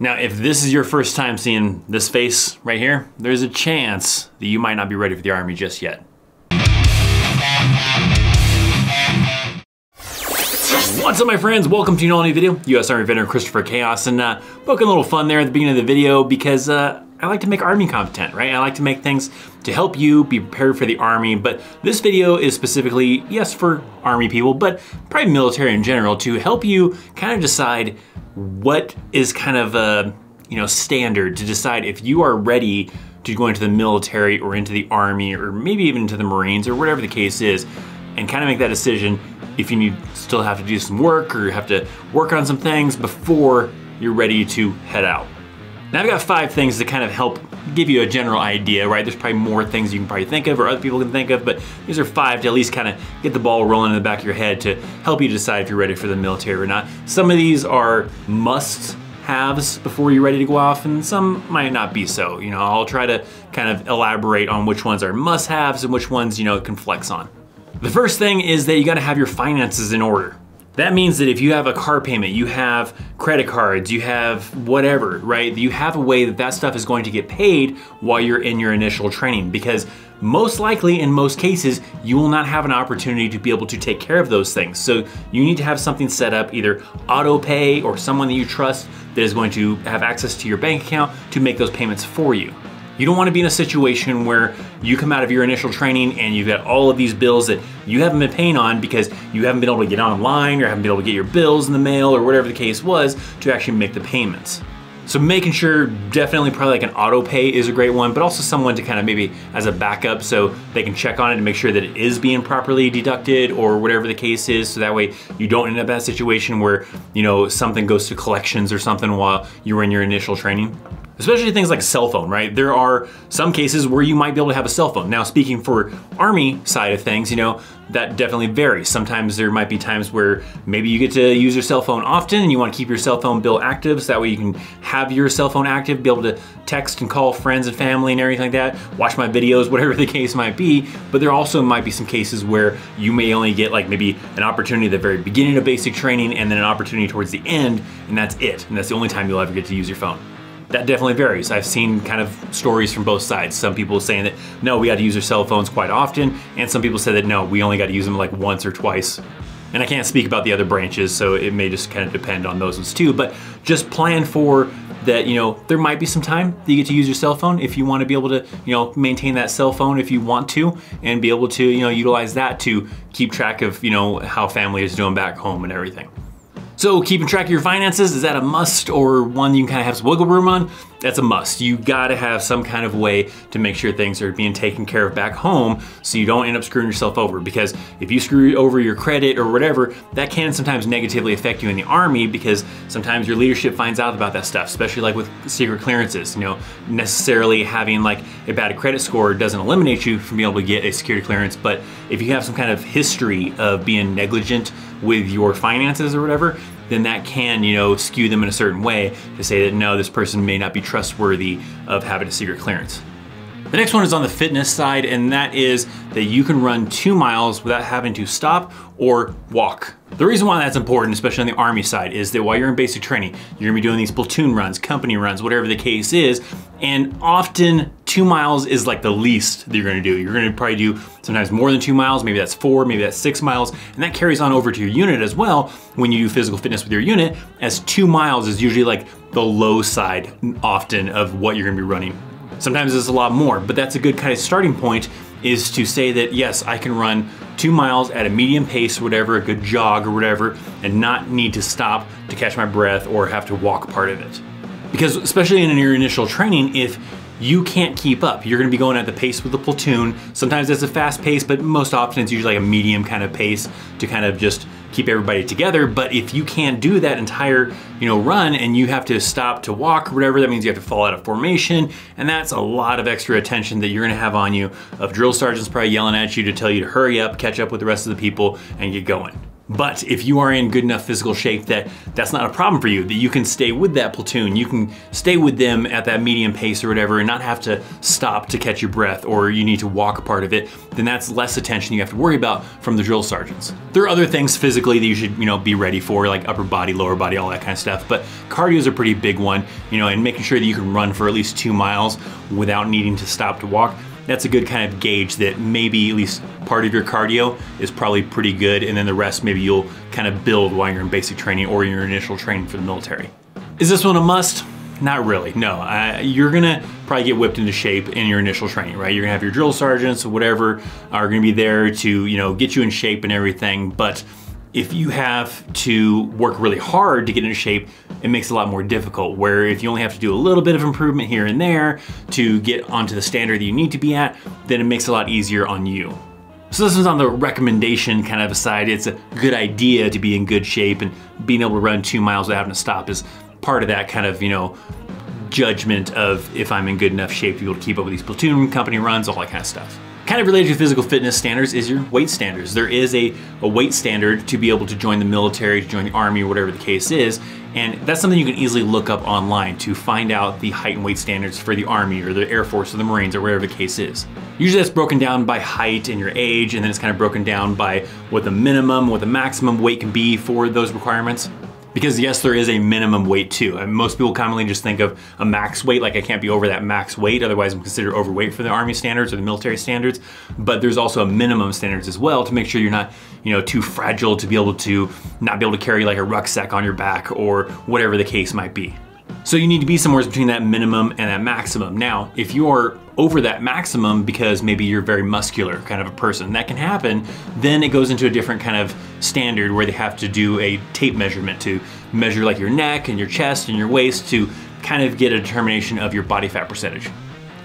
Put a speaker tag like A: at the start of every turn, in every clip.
A: Now, if this is your first time seeing this face right here, there's a chance that you might not be ready for the Army just yet. What's up, my friends? Welcome to an all new video. U.S. Army veteran ThatChrisChaos, and poking a little fun there at the beginning of the video because I like to make Army content, right? I like to make things to help you be prepared for the Army, but this video is specifically, yes, for Army people, but probably military in general, to help you kind of decide what is kind of a, standard to decide if you are ready to go into the military or into the Army or maybe even into the Marines or whatever the case is, and kind of make that decision if you still have to do some work or have to work on some things before you're ready to head out. Now I've got 5 things to kind of help give you a general idea, right? There's probably more things you can probably think of or other people can think of, but these are 5 to at least kind of get the ball rolling in the back of your head to help you decide if you're ready for the military or not. Some of these are must-haves before you're ready to go off, and some might not be so. I'll try to kind of elaborate on which ones are must-haves and which ones, can flex on. The first thing is that you gotta have your finances in order. That means that if you have a car payment, you have credit cards, you have whatever, right? You have a way that that stuff is going to get paid while you're in your initial training, because most likely in most cases, you will not have an opportunity to be able to take care of those things. So you need to have something set up, either auto pay or someone that you trust that is going to have access to your bank account to make those payments for you. You don't want to be in a situation where you come out of your initial training and you've got all of these bills that you haven't been paying on because you haven't been able to get online or haven't been able to get your bills in the mail or whatever the case was to actually make the payments. So making sure, definitely probably like an auto pay is a great one, but also someone to kind of maybe as a backup so they can check on it and make sure that it is being properly deducted or whatever the case is, so that way you don't end up in a situation where, something goes to collections or something while you were in your initial training. Especially things like a cell phone, right? There are some cases where you might be able to have a cell phone. Now, speaking for Army side of things, that definitely varies. Sometimes there might be times where maybe you get to use your cell phone often and you want to keep your cell phone bill active so that way you can have your cell phone active, be able to text and call friends and family and everything like that, watch my videos, whatever the case might be. But there also might be some cases where you may only get like maybe an opportunity at the very beginning of basic training and then an opportunity towards the end, and that's it. And that's the only time you'll ever get to use your phone. That definitely varies. I've seen kind of stories from both sides. Some people saying that, no, we got to use our cell phones quite often, and some people say that, no, we only got to use them like once or twice. And I can't speak about the other branches, so it may just kind of depend on those ones too, but just plan for that, there might be some time that you get to use your cell phone if you want to be able to, maintain that cell phone if you want to, and be able to, utilize that to keep track of, how family is doing back home and everything. So keeping track of your finances, is that a must or one you can kind of have some wiggle room on? That's a must. You gotta have some kind of way to make sure things are being taken care of back home so you don't end up screwing yourself over, because if you screw over your credit or whatever, that can sometimes negatively affect you in the Army, because sometimes your leadership finds out about that stuff, especially like with secret clearances. Necessarily having like a bad credit score doesn't eliminate you from being able to get a security clearance, but if you have some kind of history of being negligent with your finances or whatever, then that can, skew them in a certain way to say that, no, this person may not be trustworthy of having a secret clearance. The next one is on the fitness side, and that is that you can run 2 miles without having to stop or walk. The reason why that's important, especially on the Army side, is that while you're in basic training, you're gonna be doing these platoon runs, company runs, whatever the case is, and often 2 miles is like the least that you're gonna do. You're gonna probably do sometimes more than 2 miles, maybe that's 4, maybe that's 6 miles, and that carries on over to your unit as well when you do physical fitness with your unit, as 2 miles is usually like the low side often of what you're gonna be running. Sometimes it's a lot more, but that's a good kind of starting point, is to say that, yes, I can run 2 miles at a medium pace or whatever, a good jog or whatever, and not need to stop to catch my breath or have to walk part of it. Because especially in your initial training, if you can't keep up, you're gonna be going at the pace with the platoon. Sometimes it's a fast pace, but most often it's usually like a medium kind of pace to kind of just keep everybody together. But if you can't do that entire, run and you have to stop to walk or whatever, that means you have to fall out of formation. And that's a lot of extra attention that you're gonna have on you, of drill sergeants probably yelling at you to tell you to hurry up, catch up with the rest of the people and get going. But if you are in good enough physical shape that that's not a problem for you, that you can stay with that platoon, you can stay with them at that medium pace or whatever and not have to stop to catch your breath, or you need to walk a part of it, then that's less attention you have to worry about from the drill sergeants. There are other things physically that you should, be ready for, like upper body, lower body, all that kind of stuff, but cardio is a pretty big one, and making sure that you can run for at least 2 miles without needing to stop to walk. That's a good kind of gauge that maybe at least part of your cardio is probably pretty good, and then the rest maybe you'll kind of build while you're in basic training or your initial training for the military. Is this one a must? Not really, no. You're gonna probably get whipped into shape in your initial training, right? You're gonna have your drill sergeants or whatever are gonna be there to, get you in shape and everything, but if you have to work really hard to get into shape, it makes it a lot more difficult, where if you only have to do a little bit of improvement here and there to get onto the standard that you need to be at, then it makes it a lot easier on you. So this is on the recommendation kind of side. It's a good idea to be in good shape, and being able to run 2 miles without having to stop is part of that kind of, judgment of if I'm in good enough shape to be able to keep up with these platoon company runs, all that kind of stuff. Kind of related to physical fitness standards is your weight standards. There is a weight standard to be able to join the military, to join the Army, or whatever the case is, and that's something you can easily look up online to find out the height and weight standards for the Army or the Air Force or the Marines or whatever the case is. Usually that's broken down by height and your age, and then it's kind of broken down by what the minimum, what the maximum weight can be for those requirements. Because yes, there is a minimum weight too. And most people commonly just think of a max weight, like I can't be over that max weight, otherwise I'm considered overweight for the Army standards or the military standards. But there's also a minimum standards as well to make sure you're not, too fragile to be able to not be able to carry like a rucksack on your back or whatever the case might be. So you need to be somewhere between that minimum and that maximum. Now, if you're over that maximum because maybe you're very muscular kind of a person, that can happen, then it goes into a different kind of standard where they have to do a tape measurement to measure like your neck and your chest and your waist to kind of get a determination of your body fat percentage.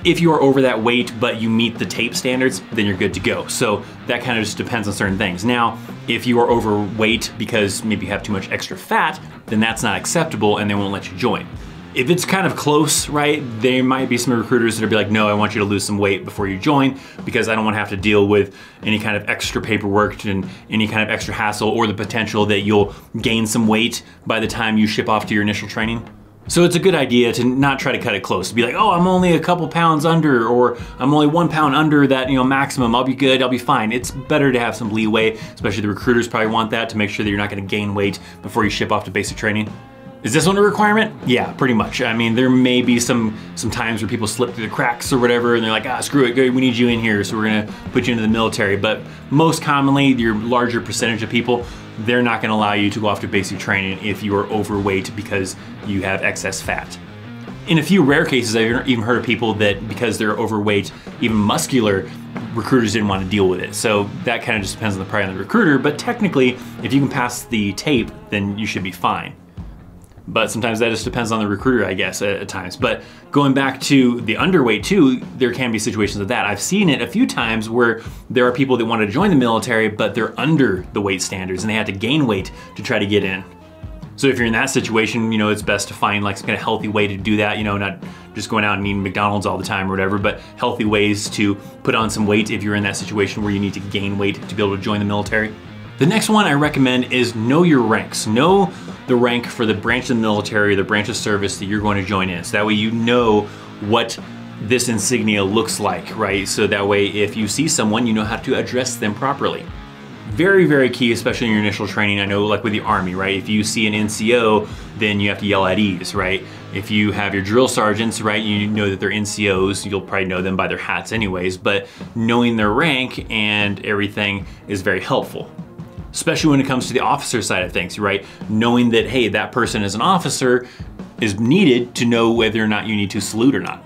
A: If you are over that weight but you meet the tape standards, then you're good to go. So that kind of just depends on certain things. Now, if you are overweight because maybe you have too much extra fat, then that's not acceptable and they won't let you join. If it's kind of close, right, there might be some recruiters that'll be like, no, I want you to lose some weight before you join because I don't want to have to deal with any kind of extra paperwork and any kind of extra hassle or the potential that you'll gain some weight by the time you ship off to your initial training. So it's a good idea to not try to cut it close, to be like, oh, I'm only a couple pounds under, or I'm only 1 pound under that, maximum, I'll be good, I'll be fine. It's better to have some leeway, especially the recruiters probably want that to make sure that you're not gonna gain weight before you ship off to basic training. Is this one a requirement? Yeah, pretty much. I mean, there may be some times where people slip through the cracks or whatever, and they're like, screw it, we need you in here, so we're gonna put you into the military. But most commonly, your larger percentage of people, they're not gonna allow you to go off to basic training if you are overweight because you have excess fat. In a few rare cases, I've even heard of people that because they're overweight, even muscular, recruiters didn't want to deal with it. So that kind of just depends on the priority of the recruiter, but technically, if you can pass the tape, then you should be fine. But sometimes that just depends on the recruiter, I guess, at times. But going back to the underweight too, there can be situations of that. I've seen it a few times where there are people that want to join the military, but they're under the weight standards and they have to gain weight to try to get in. So if you're in that situation, it's best to find like some kind of healthy way to do that, not just going out and eating McDonald's all the time or whatever, but healthy ways to put on some weight if you're in that situation where you need to gain weight to be able to join the military. The next one I recommend is know your ranks. Know the rank for the branch of the military or the branch of service that you're going to join in. So that way you know what this insignia looks like, right? So that way if you see someone, you know how to address them properly. Very, very key, especially in your initial training. I know like with the Army, right? If you see an NCO, then you have to yell at ease, right? If you have your drill sergeants, right, you know that they're NCOs, you'll probably know them by their hats anyways, but knowing their rank and everything is very helpful. Especially when it comes to the officer side of things, right? Knowing that, hey, that person is an officer is needed to know whether or not you need to salute or not.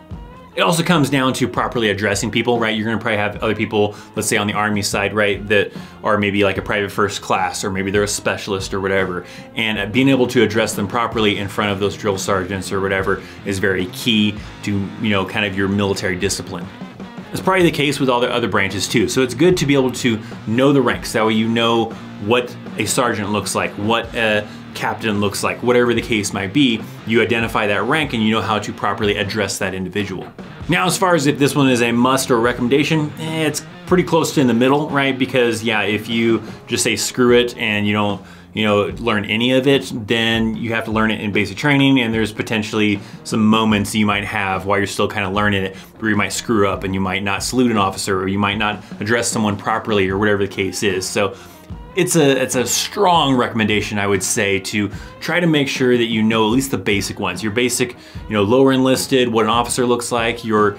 A: It also comes down to properly addressing people, right? You're gonna probably have other people, let's say on the Army side, right, that are maybe like a private first class, or maybe they're a specialist or whatever. And being able to address them properly in front of those drill sergeants or whatever is very key to, kind of your military discipline. It's probably the case with all the other branches too. So it's good to be able to know the ranks. That way you know what a sergeant looks like, what a captain looks like, whatever the case might be. You identify that rank and you know how to properly address that individual. Now, as far as if this one is a must or a recommendation, it's pretty close to in the middle, right? Because yeah, if you just say screw it and you don't learn any of it, then you have to learn it in basic training, and there's potentially some moments you might have while you're still kind of learning it where you might screw up and you might not salute an officer, or you might not address someone properly, or whatever the case is. So it's a strong recommendation, I would say, to try to make sure that you know at least the basic ones. Your basic, lower enlisted, what an officer looks like, your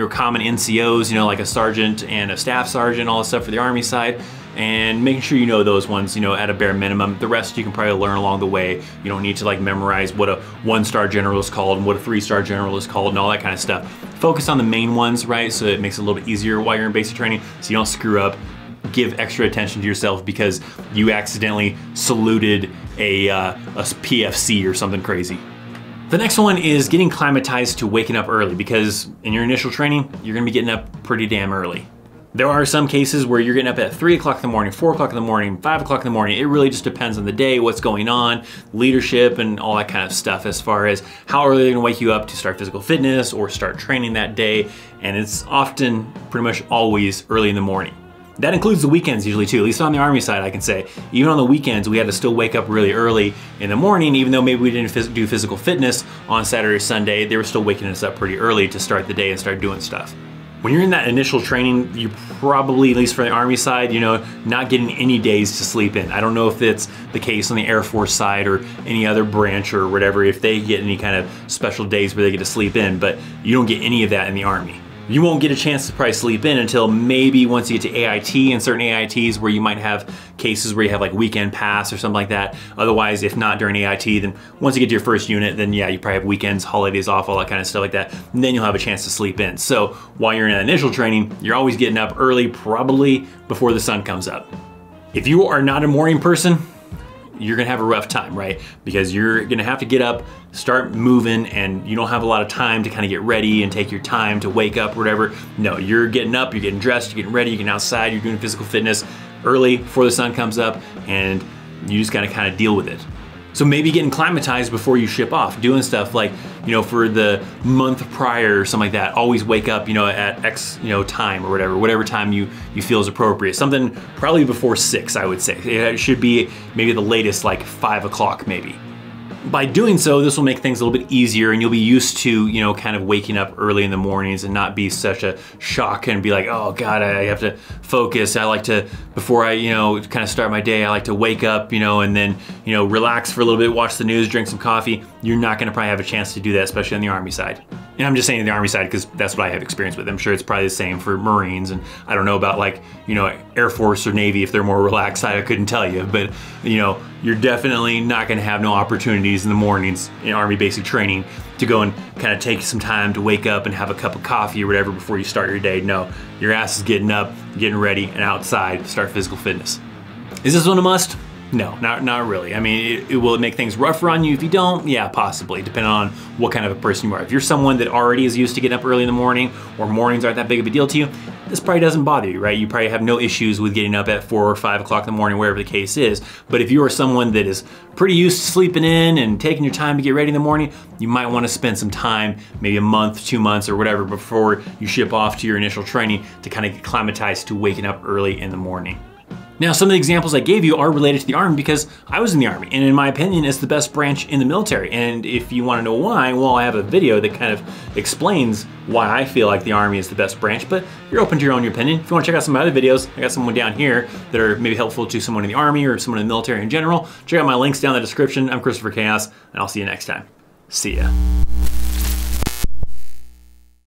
A: common NCOs, like a sergeant and a staff sergeant, all the stuff for the Army side, and making sure you know those ones, at a bare minimum. The rest you can probably learn along the way. You don't need to like memorize what a 1-star general is called and what a 3-star general is called and all that kind of stuff. Focus on the main ones, right? So it makes it a little bit easier while you're in basic training, so you don't screw up. Give extra attention to yourself because you accidentally saluted a PFC or something crazy. The next one is getting climatized to waking up early, because in your initial training, you're gonna be getting up pretty damn early. There are some cases where you're getting up at 3 o'clock in the morning, 4 o'clock in the morning, 5 o'clock in the morning. It really just depends on the day, what's going on, leadership, and all that kind of stuff as far as how early they're gonna wake you up to start physical fitness or start training that day. And it's often, pretty much always, early in the morning. That includes the weekends usually too, at least on the Army side, I can say. Even on the weekends, we had to still wake up really early in the morning, even though maybe we didn't do physical fitness on Saturday or Sunday, they were still waking us up pretty early to start the day and start doing stuff. When you're in that initial training, you probably, at least for the Army side, not getting any days to sleep in. I don't know if it's the case on the Air Force side or any other branch or whatever, if they get any kind of special days where they get to sleep in, but you don't get any of that in the Army. You won't get a chance to probably sleep in until maybe once you get to AIT, and certain AITs where you might have cases where you have like weekend pass or something like that. Otherwise, if not during AIT, then once you get to your first unit, then yeah, you probably have weekends, holidays off, all that kind of stuff like that. And then you'll have a chance to sleep in. So while you're in initial training, you're always getting up early, probably before the sun comes up. If you are not a morning person, you're gonna have a rough time, right? Because you're gonna have to get up, start moving, and you don't have a lot of time to kind of get ready and take your time to wake up or whatever. No, you're getting up, you're getting dressed, you're getting ready, you're getting outside, you're doing physical fitness early before the sun comes up, and you just gotta kind of deal with it. So maybe getting climatized before you ship off, doing stuff like, for the month prior or something like that, always wake up, at X, time or whatever time you feel is appropriate. Something probably before 6, I would say. It should be maybe the latest, like 5 o'clock maybe. By doing so, this will make things a little bit easier, and you'll be used to, kind of waking up early in the mornings and not be such a shock and be like, oh God, I have to focus. I like to, before I, kind of start my day, I like to wake up, and then, relax for a little bit, watch the news, drink some coffee. You're not gonna probably have a chance to do that, especially on the Army side. And I'm just saying the Army side because that's what I have experience with. I'm sure it's probably the same for Marines, and I don't know about like, Air Force or Navy if they're more relaxed. I couldn't tell you, but you're definitely not gonna have no opportunities in the mornings in Army basic training to go and kind of take some time to wake up and have a cup of coffee or whatever before you start your day. No, your ass is getting up, getting ready, and outside to start physical fitness. Is this one a must? No, not really. I mean, will it make things rougher on you if you don't? Yeah, possibly, depending on what kind of a person you are. If you're someone that already is used to getting up early in the morning, or mornings aren't that big of a deal to you, this probably doesn't bother you, right? You probably have no issues with getting up at 4 or 5 o'clock in the morning, wherever the case is. But if you are someone that is pretty used to sleeping in and taking your time to get ready in the morning, you might want to spend some time, maybe a month, 2 months, or whatever, before you ship off to your initial training to kind of get climatized to waking up early in the morning. Now, some of the examples I gave you are related to the Army because I was in the Army, and in my opinion, it's the best branch in the military. And if you want to know why, well, I have a video that kind of explains why I feel like the Army is the best branch, but you're open to your own opinion. If you want to check out some of my other videos, I got someone down here that are maybe helpful to someone in the Army or someone in the military in general. Check out my links down in the description. I'm ChristopherChaos, and I'll see you next time. See ya.